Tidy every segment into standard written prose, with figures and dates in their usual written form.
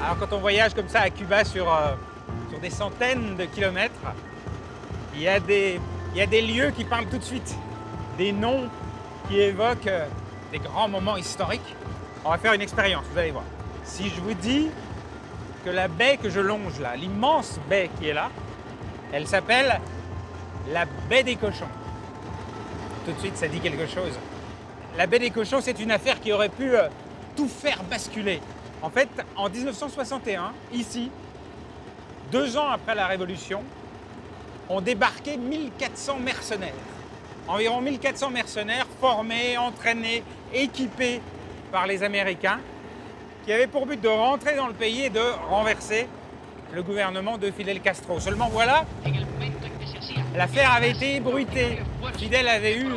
Alors quand on voyage comme ça à Cuba sur des centaines de kilomètres, il y a des lieux qui parlent tout de suite, des noms qui évoquent des grands moments historiques. On va faire une expérience, vous allez voir. Si je vous dis que la baie que je longe là, l'immense baie qui est là, elle s'appelle la baie des Cochons. Tout de suite, ça dit quelque chose. La baie des Cochons, c'est une affaire qui aurait pu tout faire basculer. En fait, en 1961, ici, 2 ans après la Révolution, ont débarqué 1400 mercenaires. Environ 1400 mercenaires formés, entraînés, équipés par les Américains, qui avaient pour but de rentrer dans le pays et de renverser le gouvernement de Fidel Castro. Seulement voilà, l'affaire avait été ébruitée. Fidel avait eu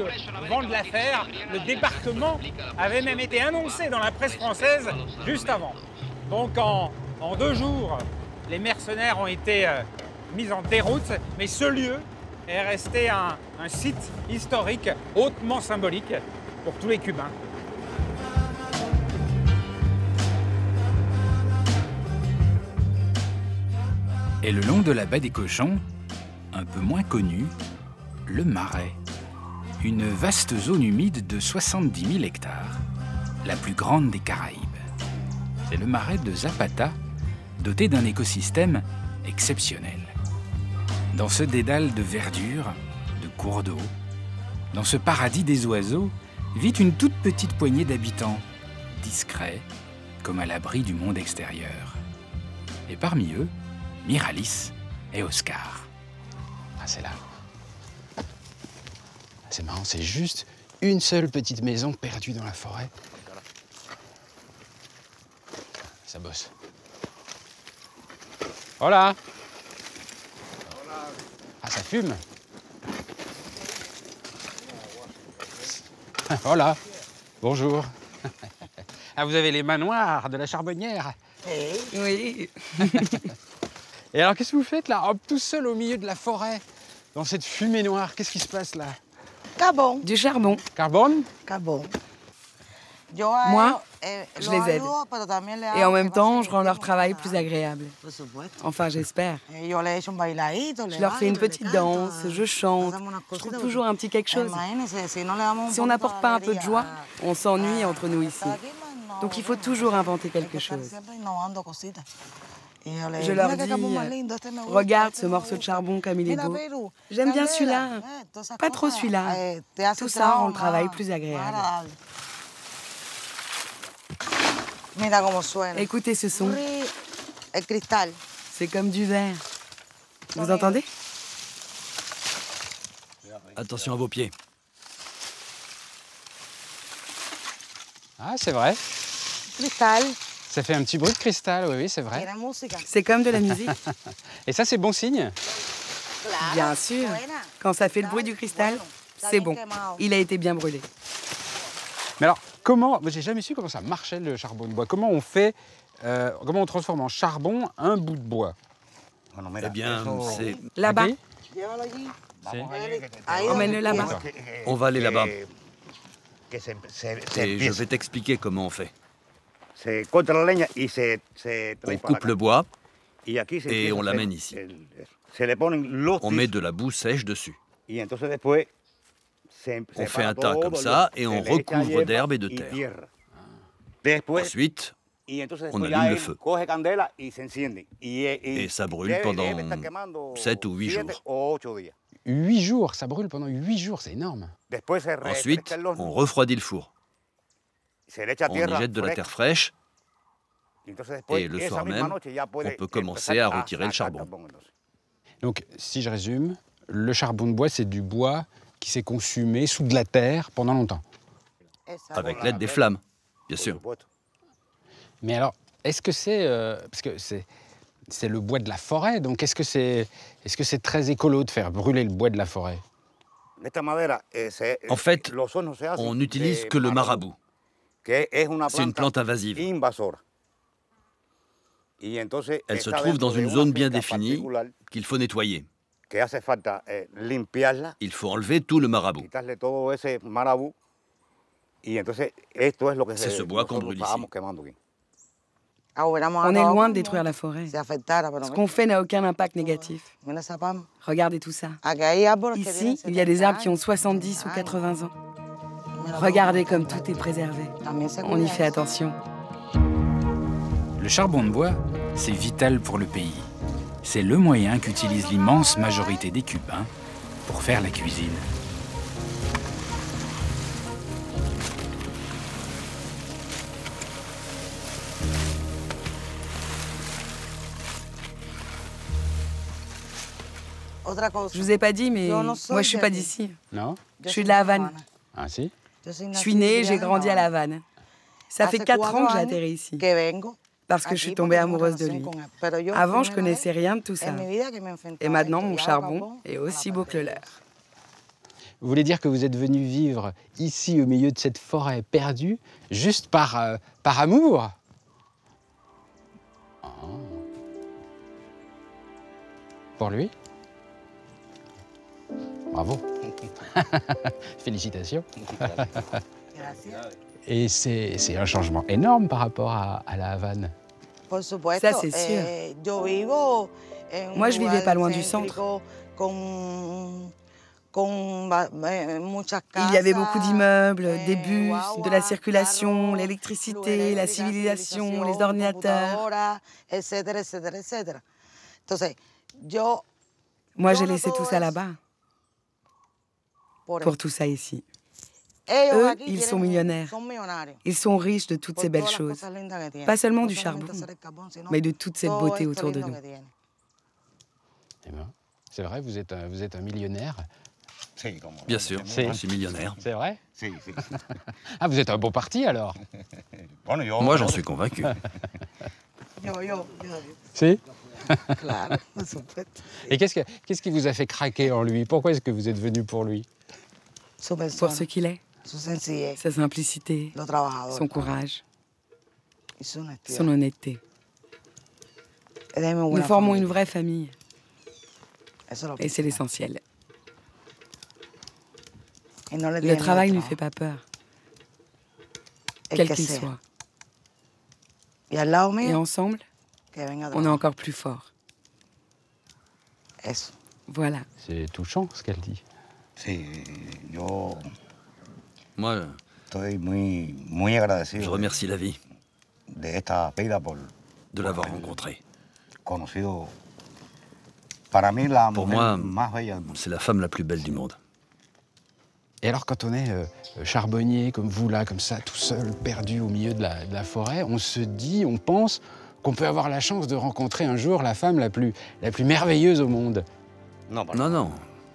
vent de l'affaire. Le débarquement avait même été annoncé dans la presse française juste avant. Donc en 2 jours, les mercenaires ont été mis en déroute, mais ce lieu est resté un site historique hautement symbolique pour tous les Cubains. Et le long de la baie des Cochons, un peu moins connu, le Marais. Une vaste zone humide de 70 000 hectares, la plus grande des Caraïbes. C'est le Marais de Zapata, doté d'un écosystème exceptionnel. Dans ce dédale de verdure, de cours d'eau, dans ce paradis des oiseaux, vit une toute petite poignée d'habitants, discrets, comme à l'abri du monde extérieur. Et parmi eux, Miralis et Oscar. Ah, c'est là. C'est marrant, c'est juste une seule petite maison perdue dans la forêt. Ça bosse. Hola. Ah, ça fume. Hola. Bonjour. Ah, vous avez les mains noires de la charbonnière. Oui. Et alors, qu'est-ce que vous faites là, tout seul au milieu de la forêt, dans cette fumée noire? Qu'est-ce qui se passe là? Carbone. Du charbon. Carbone? Carbone. Moi, je les aide. Et en même temps, je rends leur travail plus agréable. Enfin, j'espère. Je leur fais une petite danse, je chante. Je trouve toujours un petit quelque chose. Si on n'apporte pas un peu de joie, on s'ennuie entre nous ici. Donc il faut toujours inventer quelque chose. Je leur dis, regarde ce morceau de charbon comme il est beau. J'aime bien celui-là, pas trop celui-là. Tout ça rend le travail plus agréable. Écoutez ce son. C'est comme du verre. Vous entendez? Attention à vos pieds. Ah, c'est vrai. Cristal. Ça fait un petit bruit de cristal, oui, c'est vrai. C'est comme de la musique. Et ça, c'est bon signe? Bien sûr. Quand ça fait le bruit du cristal, c'est bon. Il a été bien brûlé. Mais alors, comment... J'ai jamais su comment ça marchait, le charbon de bois. Comment on fait... comment on transforme en charbon un bout de bois? Eh bien, c'est... Là-bas. C'est... Emmène-le là-bas. On va aller là-bas. Et je vais t'expliquer comment on fait. On coupe le bois et on l'amène ici. On met de la boue sèche dessus. On fait un tas comme ça et on recouvre d'herbe et de terre. Ensuite, on allume le feu. Et ça brûle pendant 7 ou 8 jours. 8 jours, ça brûle pendant 8 jours, c'est énorme. Ensuite, on refroidit le four. On y jette de la terre fraîche et le soir même, on peut commencer à retirer le charbon. Donc, si je résume, le charbon de bois, c'est du bois qui s'est consumé sous de la terre pendant longtemps. Avec l'aide des flammes, bien sûr. Mais alors, est-ce que c'est... parce que c'est le bois de la forêt, donc est-ce que c'est très écolo de faire brûler le bois de la forêt? En fait, on n'utilise que le marabout. C'est une plante invasive. Elle se trouve dans une zone bien définie qu'il faut nettoyer. Il faut enlever tout le marabout. C'est ce bois qu'on brûle ici. On est loin de détruire la forêt. Ce qu'on fait n'a aucun impact négatif. Regardez tout ça. Ici, il y a des arbres qui ont 70 ou 80 ans. Regardez comme tout est préservé. On y fait attention. Le charbon de bois, c'est vital pour le pays. C'est le moyen qu'utilise l'immense majorité des Cubains pour faire la cuisine. Je vous ai pas dit, mais moi, je suis pas d'ici. Non? Je suis de la Havane. Ah si? Je suis née, j'ai grandi à la Havane. Ça fait 4 ans que j'ai atterri ici, parce que je suis tombée amoureuse de lui. Avant, je connaissais rien de tout ça. Et maintenant, mon charbon est aussi beau que le leur. Vous voulez dire que vous êtes venu vivre ici, au milieu de cette forêt perdue, juste par amour? Oh. Pour lui? Bravo. Félicitations. Et c'est un changement énorme par rapport à la Havane. Ça, c'est sûr. Moi, je vivais pas loin du centre. Il y avait beaucoup d'immeubles, des bus, de la circulation, l'électricité, la civilisation, les ordinateurs. Moi, j'ai laissé tout ça là-bas. Pour tout ça ici. Eux, ils sont millionnaires. Ils sont riches de toutes ces belles choses. Pas seulement du charbon, mais de toute cette beauté autour de nous. Eh ben, c'est vrai, vous êtes un millionnaire? Bien sûr, je suis millionnaire. C'est vrai? Ah, vous êtes un bon parti alors? Moi, j'en suis convaincu. Si? Et qu'est-ce qui vous a fait craquer en lui? Pourquoi est-ce que vous êtes venu pour lui? Pour ce qu'il est, sa simplicité, son courage, son honnêteté. Nous formons une vraie famille. Et c'est l'essentiel. Le travail ne lui fait pas peur, quel qu'il soit. Et ensemble, on est encore plus forts. Voilà. C'est touchant ce qu'elle dit. Moi, je remercie la vie de l'avoir rencontrée. Pour moi, c'est la femme la plus belle du monde. Et alors, quand on est charbonnier comme vous, là, comme ça, tout seul, perdu au milieu de la forêt, on se dit, on pense qu'on peut avoir la chance de rencontrer un jour la femme la plus merveilleuse au monde. Non,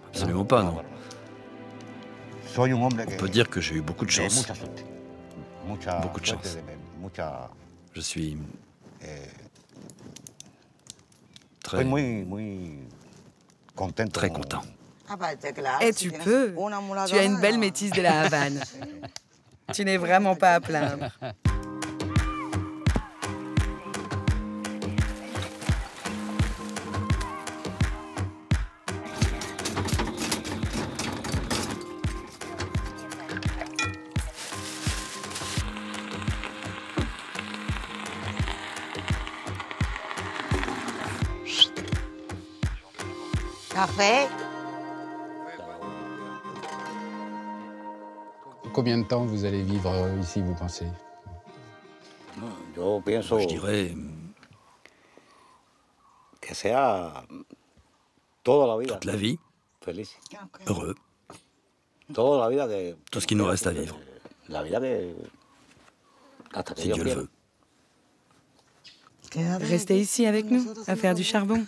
absolument pas, non. On peut dire que j'ai eu beaucoup de chance. Beaucoup de chance. Je suis très content. Et tu peux. Tu as une belle métisse de la Havane. Tu n'es vraiment pas à plaindre. Café. Combien de temps vous allez vivre ici, vous pensez? Je dirais toute la vie, heureux. Tout ce qui nous reste à vivre. Si Dieu le veut. Restez ici avec nous, à faire du charbon.